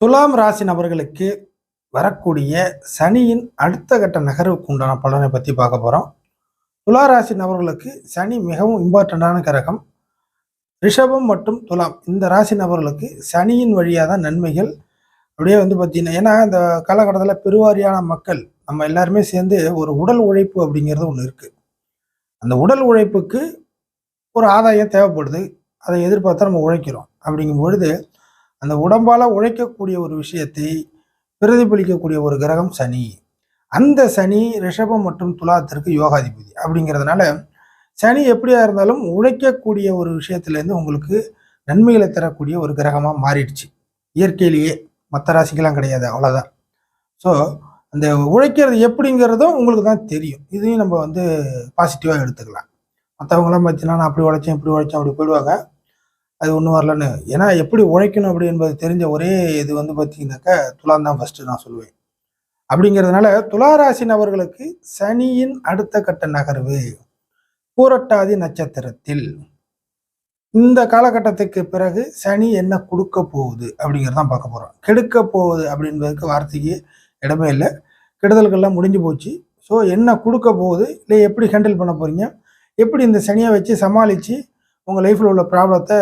துலாம் ராசி நபர்களுக்கு வரக்கூடிய சனியின் அடுத்த கட்ட நகர்வுக்கு உண்டான பலனை பற்றி பார்க்க போகிறோம். துலா ராசி நபர்களுக்கு சனி மிகவும் இம்பார்ட்டண்டான கிரகம். ரிஷபம் மற்றும் துலாம் இந்த ராசி நபர்களுக்கு சனியின் வழியாக தான் நன்மைகள் அப்படியே பார்த்தீங்கன்னா, ஏன்னா இந்த காலகட்டத்தில் பெருவாரியான மக்கள் நம்ம எல்லாருமே சேர்ந்து ஒரு உடல் உழைப்பு அப்படிங்கிறது ஒன்று இருக்குது. அந்த உடல் உழைப்புக்கு ஒரு ஆதாயம் தேவைப்படுது. அதை எதிர்பார்த்தா நம்ம உழைக்கிறோம். அப்படிங்கும் பொழுது அந்த உடம்பால உழைக்கக்கூடிய ஒரு விஷயத்தை பிரதிபலிக்கக்கூடிய ஒரு கிரகம் சனி. அந்த சனி ரிஷபம் மற்றும் துலாத்திற்கு யோகாதிபதி அப்படிங்கிறதுனால சனி எப்படியா இருந்தாலும் உழைக்கக்கூடிய ஒரு விஷயத்திலேருந்து உங்களுக்கு நன்மைகளை தரக்கூடிய ஒரு கிரகமாக மாறிடுச்சு. இயற்கையிலேயே மற்ற ராசிக்கெல்லாம் கிடையாது, அவ்வளோதான். ஸோ அந்த உழைக்கிறது எப்படிங்கிறதும் உங்களுக்கு தான் தெரியும். இதையும் நம்ம பாசிட்டிவாக எடுத்துக்கலாம். மற்றவங்களாம் பார்த்தீங்கன்னா நான் அப்படி உழைச்சேன் இப்படி உழைச்சேன் அப்படி போயிடுவாங்க. அது ஒன்றும் வரலன்னு. ஏன்னா எப்படி உழைக்கணும் அப்படி என்பது தெரிஞ்ச ஒரே இது பார்த்தீங்கன்னாக்கா துலாம் தான் ஃபர்ஸ்ட் நான் சொல்லுவேன். அப்படிங்கிறதுனால துளாராசி நபர்களுக்கு சனியின் அடுத்த கட்ட நகர்வு பூரட்டாதி நட்சத்திரத்தில். இந்த காலகட்டத்துக்கு பிறகு சனி என்ன கொடுக்க போகுது அப்படிங்கிறதான் பார்க்க போகிறோம். கெடுக்க போகுது அப்படின்றதுக்கு வார்த்தைக்கு இடமே இல்லை. கெடுதல்கள்லாம் முடிஞ்சு போச்சு. ஸோ என்ன கொடுக்க போகுது, இல்லை எப்படி ஹேண்டில் பண்ண போகிறீங்க, எப்படி இந்த சனியை வச்சு சமாளித்து உங்கள் லைஃப்பில் உள்ள ப்ராப்ளத்தை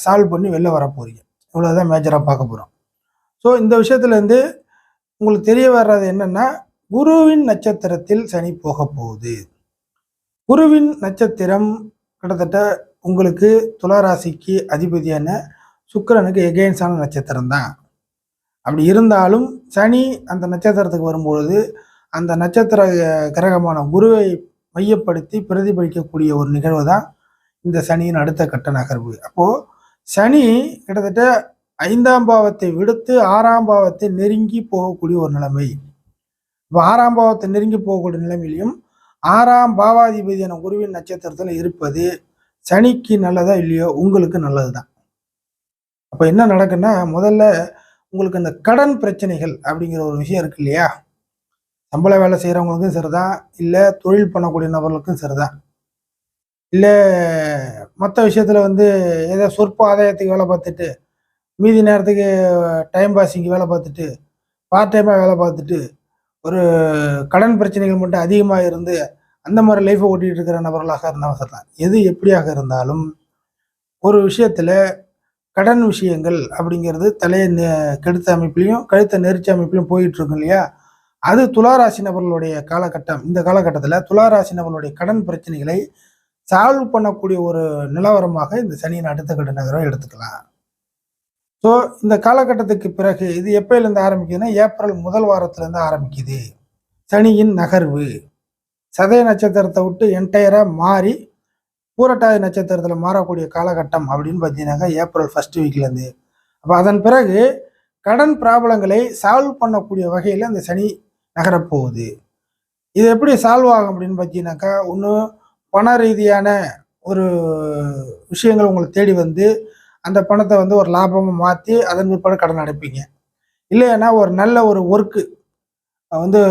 சால்வ் பண்ணி வெளில வர போகிறீங்க, இவ்வளோதான் மேஜராக பார்க்க போகிறோம். ஸோ இந்த விஷயத்துலேருந்து உங்களுக்கு தெரிய வர்றது என்னென்னா, குருவின் நட்சத்திரத்தில் சனி போக போகுது. குருவின் நட்சத்திரம் கிட்டத்தட்ட உங்களுக்கு துளாராசிக்கு அதிபதியான சுக்கிரனுக்கு எகெயின்ஸ்டான நட்சத்திரம் தான். அப்படி இருந்தாலும் சனி அந்த நட்சத்திரத்துக்கு வரும்பொழுது அந்த நட்சத்திர கிரகமான குருவை மையப்படுத்தி பிரதிபலிக்கக்கூடிய ஒரு நிகழ்வு தான் இந்த சனியின் அடுத்த கட்ட நகர்வு. அப்போது சனி கிட்டத்தட்ட 5ஆம் பாவத்தை விடுத்து 6ஆம் பாவத்தை நெருங்கி போகக்கூடிய ஒரு நிலைமை. இப்போ 6ஆம் பாவத்தை நெருங்கி போகக்கூடிய நிலைமையிலையும் 6ஆம் பாவாதிபதியான குருவின் நட்சத்திரத்தில் இருப்பது சனிக்கு நல்லதா இல்லையோ உங்களுக்கு நல்லது தான். அப்போ என்ன நடக்குன்னா, முதல்ல உங்களுக்கு இந்த கடன் பிரச்சனைகள் அப்படிங்கிற ஒரு விஷயம் இருக்கு இல்லையா, சம்பள வேலை செய்கிறவங்களுக்கும் சரிதான், இல்லை தொழில் பண்ணக்கூடிய நபர்களுக்கும் சரிதான், இல்லை மற்ற விஷயத்தில் ஏதோ சொற்ப ஆதாயத்துக்கு வேலை பார்த்துட்டு மீதி நேரத்துக்கு டைம் பாஸிங்க்கு வேலை பார்த்துட்டு பார்ட் டைமாக வேலை பார்த்துட்டு ஒரு கடன் பிரச்சனைகள் மட்டும் அதிகமாக இருந்து அந்த மாதிரி லைஃப்பை ஓட்டிகிட்டு இருக்கிற நபர்களாக இருந்தாலும் சரிதான். எது எப்படியாக இருந்தாலும் ஒரு விஷயத்தில் கடன் விஷயங்கள் அப்படிங்கிறது தலையை கெடுத்த அமைப்புலையும் கழுத்தை நெரிச்ச அமைப்புலையும் போயிட்டு இருக்கும் இல்லையா, அது துளாராசி நபர்களுடைய காலகட்டம். இந்த காலகட்டத்தில் துளாராசி நபர்களுடைய கடன் பிரச்சனைகளை சால்வ் பண்ணக்கூடிய ஒரு நிலவரமாக இந்த சனியின் அடுத்த கட்ட நகரம் எடுத்துக்கலாம். ஸோ இந்த காலகட்டத்துக்கு பிறகு இது எப்பயிலேருந்து ஆரம்பிக்குதுன்னா, ஏப்ரல் முதல் வாரத்திலேருந்து ஆரம்பிக்குது சனியின் நகர்வு. சதய நட்சத்திரத்தை விட்டு என்டையராக மாறி பூரட்டாதி நட்சத்திரத்தில் மாறக்கூடிய காலகட்டம் அப்படின்னு பார்த்தீங்கன்னாக்கா ஏப்ரல் ஃபர்ஸ்ட் வீக்லேருந்து. அப்போ அதன் பிறகு கடன் ப்ராப்ளங்களை சால்வ் பண்ணக்கூடிய வகையில் அந்த சனி நகரப்போகுது. இது எப்படி சால்வ் ஆகும் அப்படின்னு பார்த்தீங்கன்னாக்கா, ஒன்று பண ரீதியான ஒரு விஷயங்கள் உங்களை தேடி அந்த பணத்தை ஒரு லாபமாக மாற்றி அதன் பிற்பாடு கடன் அடைப்பீங்க. இல்லைன்னா ஒரு நல்ல ஒரு ஒர்க்கு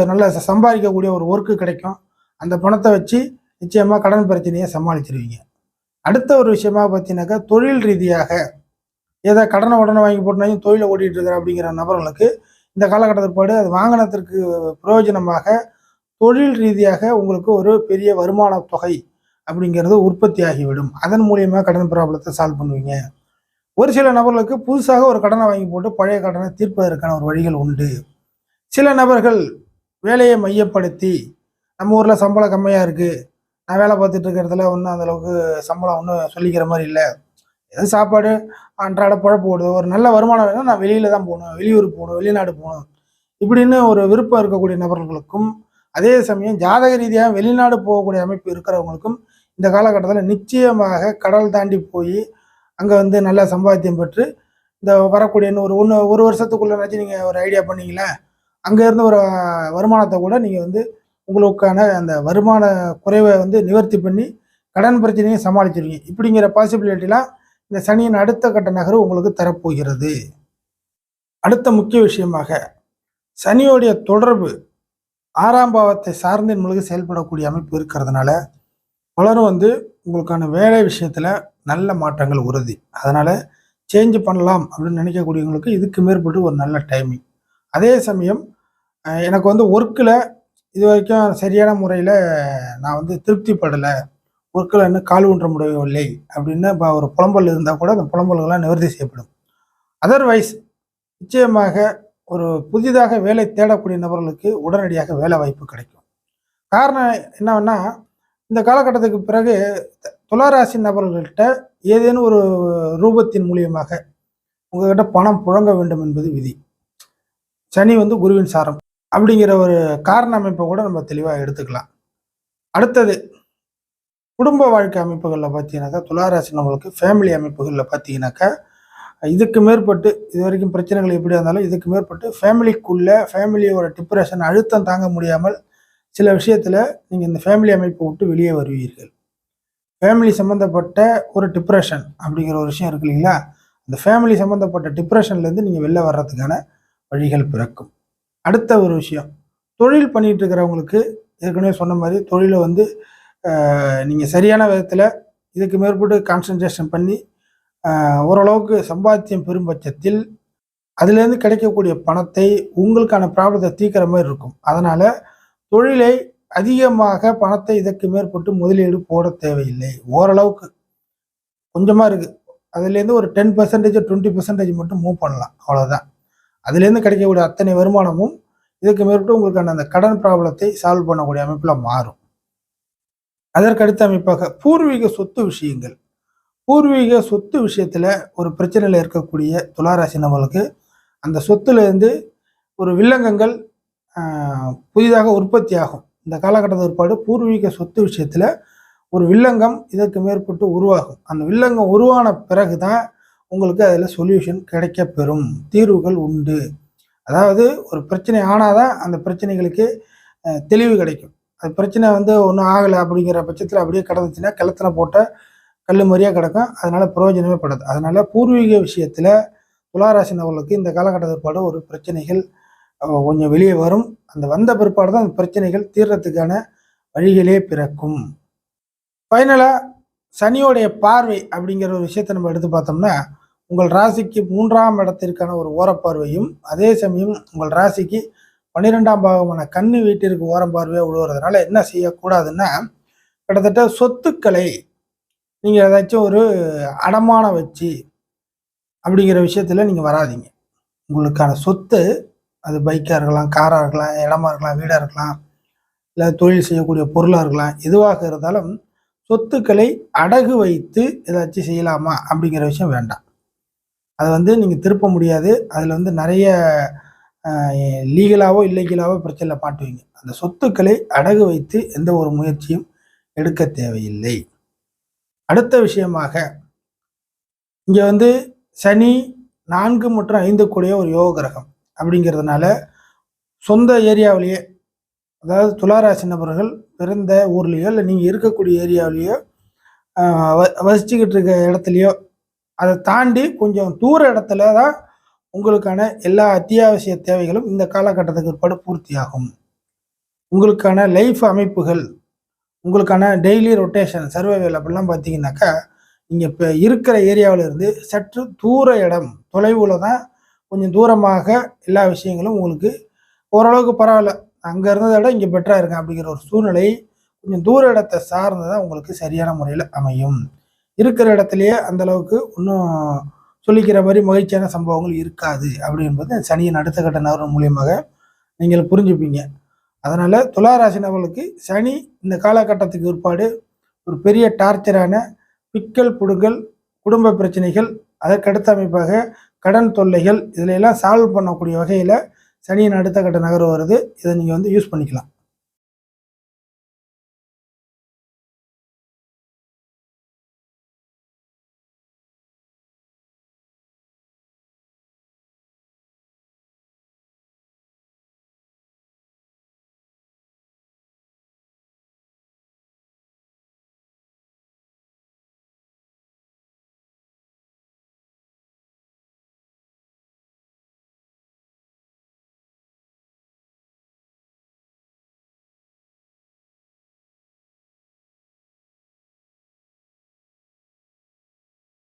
நல்லா சம்பாதிக்கக்கூடிய ஒரு ஒர்க்கு கிடைக்கும். அந்த பணத்தை வச்சு நிச்சயமாக கடன் பிரச்சனையை சமாளிச்சிருவீங்க. அடுத்த ஒரு விஷயமாக பார்த்தீங்கன்னாக்கா, தொழில் ரீதியாக ஏதோ கடனை உடனே வாங்கி போட்டுனாலும் தொழிலை ஓட்டிகிட்டு இருக்கிற அப்படிங்கிற நபர்களுக்கு இந்த காலகட்டத்திற்பாடு அது வாங்கினத்திற்கு பிரயோஜனமாக தொழில் ரீதியாக உங்களுக்கு ஒரு பெரிய வருமான தொகை அப்படிங்கிறது உற்பத்தி ஆகிவிடும். அதன் மூலியமாக கடன் ப்ராப்ளத்தை சால்வ் பண்ணுவீங்க. ஒரு சில நபர்களுக்கு புதுசாக ஒரு கடனை வாங்கி போட்டு பழைய கடனை தீர்ப்பதற்கான ஒரு வழிகள் உண்டு. சில நபர்கள் வேலையை மையப்படுத்தி நம்ம ஊரில் சம்பளம் கம்மியாக இருக்குது, நான் வேலை பார்த்துட்டு இருக்கிறதுல ஒன்றும் அந்தளவுக்கு சம்பளம் ஒன்றும் சொல்லிக்கிற மாதிரி இல்லை, எது சாப்பாடு அன்றாட பழப்பு ஓடுது, ஒரு நல்ல வருமானம் வேணும், நான் வெளியில் தான் போகணும், வெளியூர் போகணும், வெளிநாடு போகணும் இப்படின்னு ஒரு விருப்பம் இருக்கக்கூடிய நபர்களுக்கும், அதே சமயம் ஜாதக ரீதியாக வெளிநாடு போகக்கூடிய அமைப்பு இருக்கிறவங்களுக்கும் இந்த காலகட்டத்தில் நிச்சயமாக கடல் தாண்டி போய் அங்கே நல்லா சம்பாத்தியம் பெற்று இந்த வரக்கூடிய ஒரு வருஷத்துக்குள்ளே நீங்கள் ஒரு ஐடியா பண்ணீங்களே, அங்கேருந்து ஒரு வருமானத்தை கூட நீங்கள் உங்களுக்கான அந்த வருமான குறைவை நிவர்த்தி பண்ணி கடன் பிரச்சனையை சமாளிச்சிருவீங்க. இப்படிங்கிற பாசிபிலிட்டிலாம் இந்த சனியின் அடுத்த கட்ட நகர்வு உங்களுக்கு தரப்போகிறது. அடுத்த முக்கிய விஷயமாக சனியோடைய தொடர்பு 6ஆம் பாவத்தை சார்ந்து உங்களுக்கு செயல்படக்கூடிய அமைப்பு இருக்கிறதுனால பலரும் உங்களுக்கான வேலை விஷயத்தில் நல்ல மாற்றங்கள் உறுதி. அதனால் சேஞ்ச் பண்ணலாம் அப்படின்னு நினைக்கக்கூடியவங்களுக்கு இதுக்கு மேற்பட்டு ஒரு நல்ல டைமிங். அதே சமயம் எனக்கு வந்து ஒர்க்கில் இது வரைக்கும் சரியான முறையில் நான் வந்து திருப்திப்படலை, ஒர்க்கில் இன்னும் கால் ஊன்ற முடியவில்லை அப்படின்னு இப்போ ஒரு புலம்பல் இருந்தால் கூட அந்த புலம்பல்கள்லாம் நிவர்த்தி செய்யப்படும். அதர்வைஸ் நிச்சயமாக ஒரு புதிதாக வேலை தேடக்கூடிய நபர்களுக்கு உடனடியாக வேலை வாய்ப்பு கிடைக்கும். காரணம் என்னன்னா, இந்த காலகட்டத்துக்கு பிறகு துளாராசி நபர்கள்கிட்ட ஏதேனும் ஒரு ரூபத்தின் மூலியமாக உங்ககிட்ட பணம் புழங்க வேண்டும் என்பது விதி. சனி வந்து குருவின் சாரம் அப்படிங்கிற ஒரு காரண அமைப்பை கூட நம்ம தெளிவாக எடுத்துக்கலாம். அடுத்தது குடும்ப வாழ்க்கை அமைப்புகளில் பார்த்தீங்கன்னாக்கா, துளாராசி நம்மளுக்கு ஃபேமிலி அமைப்புகளில் பார்த்தீங்கன்னாக்கா, இதுக்கு மேற்பட்டு இது வரைக்கும் பிரச்சனைகள் எப்படியா இருந்தாலும் இதுக்கு மேற்பட்டு ஃபேமிலியோட டிப்ரெஷன் அழுத்தம் தாங்க முடியாமல் சில விஷயத்தில் நீங்கள் இந்த ஃபேமிலி அமைப்பை விட்டு வெளியே வருவீர்கள். ஃபேமிலி சம்மந்தப்பட்ட ஒரு டிப்ரெஷன் அப்படிங்கிற ஒரு விஷயம் இருக்கு இல்லைங்களா, அந்த ஃபேமிலி சம்மந்தப்பட்ட டிப்ரெஷன்லேருந்து நீங்கள் வெளில வர்றதுக்கான வழிகள் பிறக்கும். அடுத்த ஒரு விஷயம், தொழில் பண்ணிகிட்டு இருக்கிறவங்களுக்கு ஏற்கனவே சொன்ன மாதிரி தொழிலை வந்து நீங்கள் சரியான விதத்தில் இதுக்கு மேற்பட்டு கான்சன்ட்ரேஷன் பண்ணி ஓரளவுக்கு சம்பாத்தியம் பெரும் பட்சத்தில் அதுலேருந்து கிடைக்கக்கூடிய பணத்தை உங்களுக்கான ப்ராப்ளத்தை தீர்க்கிற மாதிரி இருக்கும். அதனால் தொழிலை அதிகமாக பணத்தை இதற்கு மேற்பட்டு முதலீடு போட தேவையில்லை. ஓரளவுக்கு கொஞ்சமாக இருக்குது, அதுலேருந்து ஒரு 10% 20% மட்டும் மூவ் பண்ணலாம், அவ்வளோதான். அதுலேருந்து கிடைக்கக்கூடிய அத்தனை வருமானமும் இதுக்கு மேற்பட்டு உங்களுக்கான அந்த கடன் ப்ராப்ளத்தை சால்வ் பண்ணக்கூடிய அமைப்பில் மாறும். அதற்கடுத்த அமைப்பாக பூர்வீக சொத்து விஷயங்கள். பூர்வீக சொத்து விஷயத்தில் ஒரு பிரச்சனையில் இருக்கக்கூடிய துளாராசி நபர்களுக்கு அந்த சொத்துலேருந்து ஒரு வில்லங்கங்கள் புதிதாக உற்பத்தி ஆகும். இந்த காலகட்டத்தில் ஏற்பாடு பூர்வீக சொத்து விஷயத்தில் ஒரு வில்லங்கம் இதற்கு மேற்பட்டு உருவாகும். அந்த வில்லங்கம் உருவான பிறகு தான் உங்களுக்கு அதில் சொல்யூஷன் கிடைக்க பெறும், தீர்வுகள் உண்டு. அதாவது ஒரு பிரச்சனை ஆனால் தான் அந்த பிரச்சனைகளுக்கு தெளிவு கிடைக்கும். அது பிரச்சனை வந்து ஒன்றும் ஆகலை அப்படிங்கிற பட்சத்தில் அப்படியே கிடந்துச்சுன்னா கிளத்துல போட்ட கல் மாதிரியாக கிடக்கும், அதனால் பிரயோஜனமே படாது. அதனால் பூர்வீக விஷயத்தில் துளாராசி நபர்களுக்கு இந்த காலகட்ட ஏற்பாடு ஒரு பிரச்சனைகள் கொஞ்சம் வெளியே வரும். அந்த வந்த பிற்பாடு தான் அந்த பிரச்சனைகள் தீர்றதுக்கான வழிகளே பிறக்கும். ஃபைனலாக சனியோடைய பார்வை அப்படிங்கிற ஒரு விஷயத்தை நம்ம எடுத்து பார்த்தோம்னா, உங்கள் ராசிக்கு 3ஆம் இடத்திற்கான ஒரு ஓரப்பார்வையும், அதே சமயம் உங்கள் ராசிக்கு 12ஆம் பாகமான கன்னி வீட்டிற்கு ஓரம் பார்வையாக விழுவுறதுனால என்ன செய்யக்கூடாதுன்னா, கிட்டத்தட்ட சொத்துக்களை நீங்கள் ஏதாச்சும் ஒரு அடமானம் வச்சு அப்படிங்கிற விஷயத்தில் நீங்கள் வராதிங்க. உங்களுக்கான சொத்து அது பைக்காக இருக்கலாம், காராக இருக்கலாம், இடமா இருக்கலாம், வீடாக இருக்கலாம், இல்லை தொழில் செய்யக்கூடிய பொருளாக இருக்கலாம், எதுவாக இருந்தாலும் சொத்துக்களை அடகு வைத்து ஏதாச்சும் செய்யலாமா அப்படிங்கிற விஷயம் வேண்டாம். அதை வந்து நீங்கள் திருப்ப முடியாது. அதில் வந்து நிறைய லீகலாவோ இல்லீகலாவோ பிரச்சனையில் மாட்டுவீங்க. அந்த சொத்துக்களை அடகு வைத்து எந்த ஒரு முயற்சியும் எடுக்க தேவையில்லை. அடுத்த விஷயமாக இங்கே வந்து சனி 4 மற்றும் 5 கூடிய ஒரு யோக கிரகம் அப்படிங்கிறதுனால சொந்த ஏரியாவிலேயே, அதாவது துளாராசி நபர்கள் பிறந்த ஊர்லேயோ இல்லை நீங்கள் இருக்கக்கூடிய ஏரியாவிலேயோ வசிச்சுக்கிட்டு இருக்க இடத்துலையோ அதை தாண்டி கொஞ்சம் தூர இடத்துல தான் உங்களுக்கான எல்லா அத்தியாவசிய தேவைகளும் இந்த காலகட்டத்துக்கு ஏற்பாடு பூர்த்தியாகும். உங்களுக்கான லைஃப் அமைப்புகள், உங்களுக்கான டெய்லி ரொட்டேஷன் சர்வைவல் அப்படிலாம் பார்த்தீங்கன்னாக்கா, நீங்கள் இப்போ இருக்கிற ஏரியாவில் இருந்து சற்று தூர இடம் தொலைவில் தான், கொஞ்சம் தூரமாக எல்லா விஷயங்களும் உங்களுக்கு ஓரளவுக்கு பரவாயில்ல, அங்கே இருந்ததை விட இங்கே பெட்டராக இருக்கேன் அப்படிங்கிற ஒரு சூழ்நிலை கொஞ்சம் தூர இடத்தை சார்ந்து தான் உங்களுக்கு சரியான முறையில் அமையும். இருக்கிற இடத்துலையே அந்தளவுக்கு இன்னும் சொல்லிக்கிற மாதிரி மகிழ்ச்சியான சம்பவங்கள் இருக்காது அப்படி என்பது சனியின் அடுத்த கட்ட நகரம் மூலியமாக நீங்கள் புரிஞ்சுப்பீங்க. அதனால் துளாராசி நபர்களுக்கு சனி இந்த காலகட்டத்துக்கு ஏற்பாடு ஒரு பெரிய டார்ச்சரான பிக்கல் புடுங்கல், குடும்ப பிரச்சனைகள், அதற்கடுத்த அமைப்பாக கடன் தொல்லைகள், இதில் எல்லாம் சால்வ் பண்ணக்கூடிய வகையில் சனியின் அடுத்த கட்ட நகர்வு வருது. இதை நீங்கள் வந்து யூஸ் பண்ணிக்கலாம்.